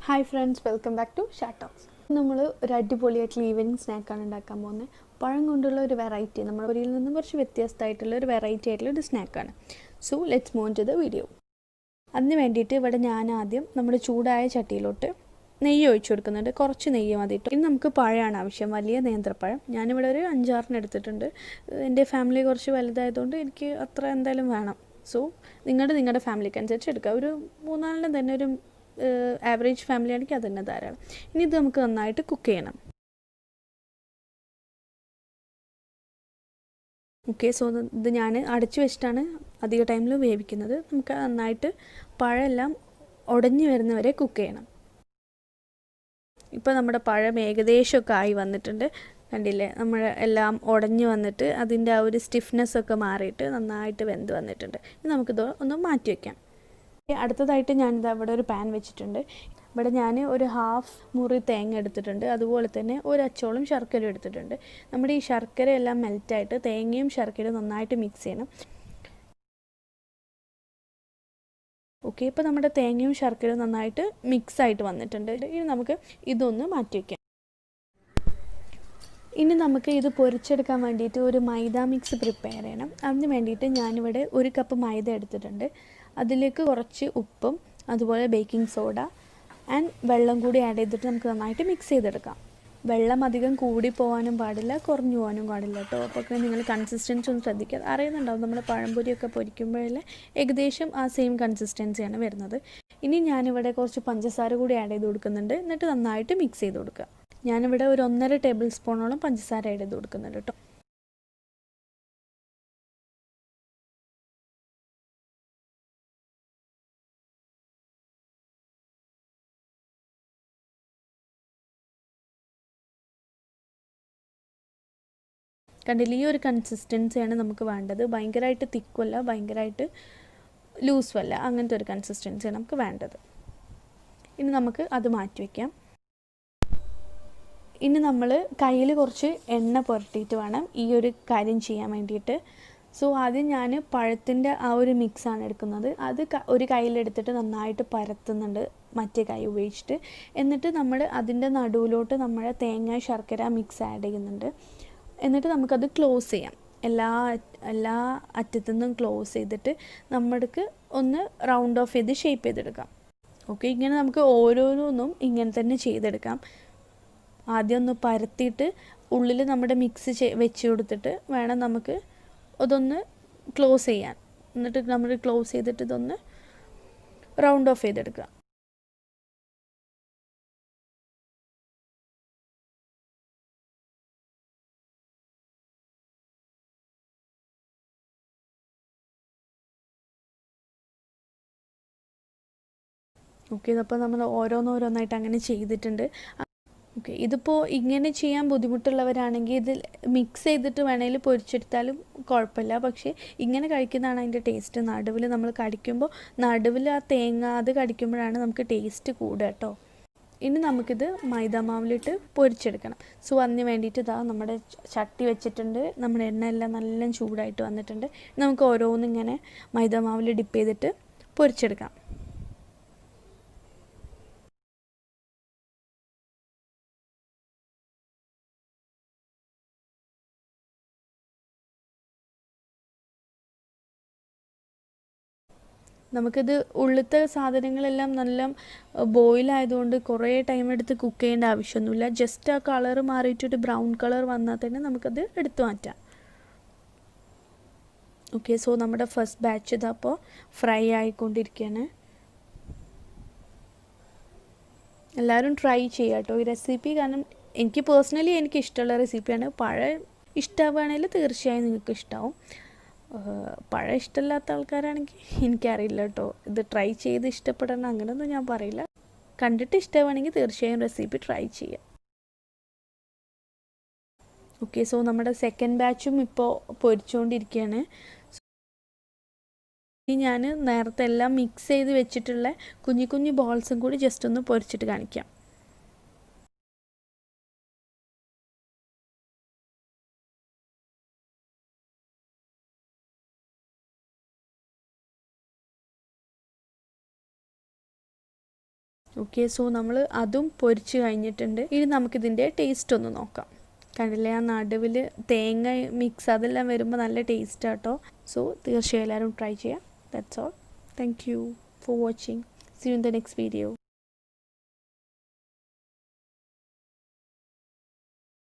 Hi friends, welcome back to short talks. നമ്മൾ ഒരു അടിപൊളിയായിട്ടുള്ള ഈവനിങ് സ്നാക്കാണ് ഉണ്ടാക്കാൻ പോകുന്നത്. പഴം കൊണ്ടുള്ള ഒരു വെറൈറ്റി, നമ്മുടെ പൊരിയിൽ നിന്നും കുറച്ച് വ്യത്യസ്തമായിട്ടുള്ള ഒരു വെറൈറ്റി ആയിട്ടുള്ള ഒരു സ്നാക്കാണ്. So let's move to the video. അതിന് വേണ്ടിയിട്ട് ഇവിടെ ഞാൻ ആദ്യം നമ്മുടെ ചൂടായ ചട്ടിയിലോട്ട് നെയ്യ് ഒഴിച്ചു കൊടുക്കുന്നുണ്ട്. കുറച്ച് നെയ്യ് മതിയിട്ട്. ഇനി നമുക്ക് പഴമാണ് ആവശ്യം, വലിയ നേന്ത്രപ്പഴം. ഞാനിവിടെ ഒരു 5-6 എടുത്തിട്ടുണ്ട്. എൻ്റെ ഫാമിലി കുറച്ച് വലുതായതുകൊണ്ട് എനിക്ക് അത്ര എന്തായാലും വേണം. സോ നിങ്ങളുടെ ഫാമിലിക്ക് അനുസരിച്ച് എടുക്കുക. ഒരു 3-4 തന്നെ, ഒരു ആവറേജ് ഫാമിലി ആണെങ്കിൽ അത് തന്നെ ധാരാളം. ഇനി ഇത് നമുക്ക് നന്നായിട്ട് കുക്ക് ചെയ്യണം. ഓക്കെ, സോ ഇത് ഞാൻ അടച്ചു വെച്ചിട്ടാണ് അധിക ടൈമിൽ വേവിക്കുന്നത്. നമുക്ക് നന്നായിട്ട് പഴമെല്ലാം ഉടഞ്ഞു വരുന്നവരെ കുക്ക് ചെയ്യണം. ഇപ്പോൾ നമ്മുടെ പഴം ഏകദേശമൊക്കെ ആയി വന്നിട്ടുണ്ട്. കണ്ടില്ലേ, നമ്മൾ എല്ലാം ഉടഞ്ഞു വന്നിട്ട് അതിൻ്റെ ആ ഒരു സ്റ്റിഫ്നെസ്സൊക്കെ മാറിയിട്ട് നന്നായിട്ട് വെന്ത് വന്നിട്ടുണ്ട്. ഇനി നമുക്കിത് ഒന്ന് മാറ്റി വയ്ക്കാം. അടുത്തതായിട്ട് ഞാനിത് അവിടെ ഒരു പാൻ വെച്ചിട്ടുണ്ട്. ഇവിടെ ഞാൻ ഒരു ഹാഫ് മുറി തേങ്ങ എടുത്തിട്ടുണ്ട്. അതുപോലെ തന്നെ ഒരു അച്ചോളം ശർക്കര എടുത്തിട്ടുണ്ട്. നമ്മുടെ ഈ ശർക്കര എല്ലാം മെൽറ്റായിട്ട് തേങ്ങയും ശർക്കരയും നന്നായിട്ട് മിക്സ് ചെയ്യണം. ഓക്കെ, ഇപ്പോൾ നമ്മുടെ തേങ്ങയും ശർക്കരയും നന്നായിട്ട് മിക്സായിട്ട് വന്നിട്ടുണ്ട്. ഇനി നമുക്ക് ഇതൊന്ന് മാറ്റി വയ്ക്കാം. ഇനി നമുക്ക് ഇത് പൊരിച്ചെടുക്കാൻ വേണ്ടിയിട്ട് ഒരു മൈദ മിക്സ് പ്രിപ്പയർ ചെയ്യണം. അതിന് വേണ്ടിയിട്ട് ഞാനിവിടെ 1 കപ്പ് മൈദ എടുത്തിട്ടുണ്ട്. അതിലേക്ക് കുറച്ച് ഉപ്പും അതുപോലെ ബേക്കിംഗ് സോഡ ആൻഡ് വെള്ളം കൂടി ആഡ് ചെയ്തിട്ട് നമുക്ക് നന്നായിട്ട് മിക്സ് ചെയ്തെടുക്കാം. വെള്ളം അധികം കൂടി പോകാനും പാടില്ല, കുറഞ്ഞു പോകാനും പാടില്ല കേട്ടോ. അപ്പോൾ നിങ്ങൾ കൺസിസ്റ്റൻസി ഒന്ന് ശ്രദ്ധിക്കുക. അറിയുന്നുണ്ടാവും, നമ്മുടെ പഴംപൊരിയൊക്കെ പൊരിക്കുമ്പോഴേ ഏകദേശം ആ സെയിം കൺസിസ്റ്റൻസിയാണ് വരുന്നത്. ഇനി ഞാനിവിടെ കുറച്ച് പഞ്ചസാര കൂടി ആഡ് ചെയ്ത് കൊടുക്കുന്നുണ്ട്. എന്നിട്ട് നന്നായിട്ട് മിക്സ് ചെയ്ത് കൊടുക്കുക. ഞാനിവിടെ ഒരു 1.5 ടേബിൾ സ്പൂണോളം പഞ്ചസാര ആഡ് ചെയ്ത് കൊടുക്കുന്നുണ്ട് കേട്ടോ. കണ്ടില്ല, ഈ ഒരു കൺസിസ്റ്റൻസിയാണ് നമുക്ക് വേണ്ടത്. ഭയങ്കരമായിട്ട് തിക്കുമല്ല, ഭയങ്കരമായിട്ട് ലൂസുമല്ല, അങ്ങനത്തെ ഒരു കൺസിസ്റ്റൻസിയാണ് നമുക്ക് വേണ്ടത്. ഇനി നമുക്ക് അത് മാറ്റി വയ്ക്കാം. ഇനി നമ്മൾ കയ്യിൽ കുറച്ച് എണ്ണ പുരട്ടിയിട്ട് വേണം ഈ ഒരു കാര്യം ചെയ്യാൻ വേണ്ടിയിട്ട്. സോ ആദ്യം ഞാൻ പഴത്തിൻ്റെ ആ ഒരു മിക്സാണ് എടുക്കുന്നത്. അത് ഒരു കയ്യിലെടുത്തിട്ട് നന്നായിട്ട് പരത്തുന്നുണ്ട്, മറ്റേ കൈ ഉപയോഗിച്ചിട്ട്. എന്നിട്ട് നമ്മൾ അതിൻ്റെ നടുവിലോട്ട് നമ്മുടെ തേങ്ങ ശർക്കര മിക്സ് ആഡ് ചെയ്യുന്നുണ്ട്. എന്നിട്ട് നമുക്കത് ക്ലോസ് ചെയ്യാം. എല്ലാ അറ്റത്തു നിന്നും ക്ലോസ് ചെയ്തിട്ട് നമ്മൾക്ക് ഒന്ന് റൗണ്ട് ഓഫ് ചെയ്ത് ഷേപ്പ് ചെയ്തെടുക്കാം. ഓക്കെ, ഇങ്ങനെ നമുക്ക് ഓരോന്നും ഇങ്ങനെ തന്നെ ചെയ്തെടുക്കാം. ആദ്യം ഒന്ന് പരത്തിയിട്ട് ഉള്ളിൽ നമ്മുടെ മിക്സ് വെച്ച് കൊടുത്തിട്ട് വേണം നമുക്ക് അതൊന്ന് ക്ലോസ് ചെയ്യാൻ. എന്നിട്ട് നമ്മൾ ക്ലോസ് ചെയ്തിട്ട് ഇതൊന്ന് റൗണ്ട് ഓഫ് ചെയ്തെടുക്കുക. ഓക്കെ, അപ്പോൾ നമ്മൾ ഓരോന്നോരോന്നായിട്ട് അങ്ങനെ ചെയ്തിട്ടുണ്ട്. ഓക്കെ, ഇതിപ്പോൾ ഇങ്ങനെ ചെയ്യാൻ ബുദ്ധിമുട്ടുള്ളവരാണെങ്കിൽ ഇത് മിക്സ് ചെയ്തിട്ട് വേണമെങ്കിൽ പൊരിച്ചെടുത്താലും കുഴപ്പമില്ല. പക്ഷേ ഇങ്ങനെ കഴിക്കുന്നതാണ് അതിൻ്റെ ടേസ്റ്റ്. നടുവിൽ നമ്മൾ കടിക്കുമ്പോൾ നടുവിൽ ആ തേങ്ങ അത് കടിക്കുമ്പോഴാണ് നമുക്ക് ടേസ്റ്റ് കൂടുക കേട്ടോ. ഇനി നമുക്കിത് മൈദാമാവിലിട്ട് പൊരിച്ചെടുക്കണം. സോ അതിന് വേണ്ടിയിട്ട് ഇതാ നമ്മുടെ ചട്ടി വെച്ചിട്ടുണ്ട്. നമ്മുടെ എണ്ണ എല്ലാം നല്ല ചൂടായിട്ട് വന്നിട്ടുണ്ട്. നമുക്ക് ഓരോന്നിങ്ങനെ മൈദാമാവിൽ ഡിപ്പ് ചെയ്തിട്ട് പൊരിച്ചെടുക്കാം. നമുക്കിത് ഉള്ളിലത്തെ സാധനങ്ങളെല്ലാം നല്ല ബോയിലായതുകൊണ്ട് കുറേ ടൈം എടുത്ത് കുക്ക് ചെയ്യേണ്ട ആവശ്യമൊന്നുമില്ല. ജസ്റ്റ് ആ കളർ മാറിയിട്ടൊരു ബ്രൗൺ കളർ വന്നാൽ തന്നെ നമുക്കത് എടുത്തു മാറ്റാം. ഓക്കെ, സോ നമ്മുടെ ഫസ്റ്റ് ബാച്ച് ഇതപ്പോൾ ഫ്രൈ ആയിക്കൊണ്ടിരിക്കുകയാണ്. എല്ലാവരും ട്രൈ ചെയ്യുക കേട്ടോ ഈ റെസിപ്പി. കാരണം എനിക്ക് പേഴ്സണലി എനിക്ക് ഇഷ്ടമുള്ള റെസിപ്പിയാണ്. പഴം ഇഷ്ടമാവുകയാണെങ്കിൽ തീർച്ചയായും നിങ്ങൾക്ക് ഇഷ്ടമാവും. പഴം ഇഷ്ടമില്ലാത്ത ആൾക്കാരാണെങ്കിൽ എനിക്കറിയില്ല കേട്ടോ. ഇത് ട്രൈ ചെയ്ത് ഇഷ്ടപ്പെടണം അങ്ങനെയൊന്നും ഞാൻ പറയില്ല. കണ്ടിട്ട് ഇഷ്ടമാണെങ്കിൽ തീർച്ചയായും റെസിപ്പി ട്രൈ ചെയ്യുക. ഓക്കെ, സോ നമ്മുടെ സെക്കൻഡ് ബാച്ചും ഇപ്പോൾ പൊരിച്ചുകൊണ്ടിരിക്കുകയാണ്. ഞാൻ നേരത്തെ എല്ലാം മിക്സ് ചെയ്ത് വെച്ചിട്ടുള്ള കുഞ്ഞു കുഞ്ഞു ബോൾസും കൂടി ജസ്റ്റ് ഒന്ന് പൊരിച്ചിട്ട് കാണിക്കാം. ഓക്കെ, സോ നമ്മൾ അതും പൊരിച്ച് കഴിഞ്ഞിട്ടുണ്ട്. ഇനി നമുക്കിതിൻ്റെ ടേസ്റ്റ് ഒന്ന് നോക്കാം. കണ്ടില്ലേ, ആ നടുവിൽ തേങ്ങ മിക്സ് അതെല്ലാം വരുമ്പോൾ നല്ല ടേസ്റ്റ് ആട്ടോ. സോ തീർച്ചയായും എല്ലാവരും ട്രൈ ചെയ്യാം. That's all. Thank you for watching. See you in the next video.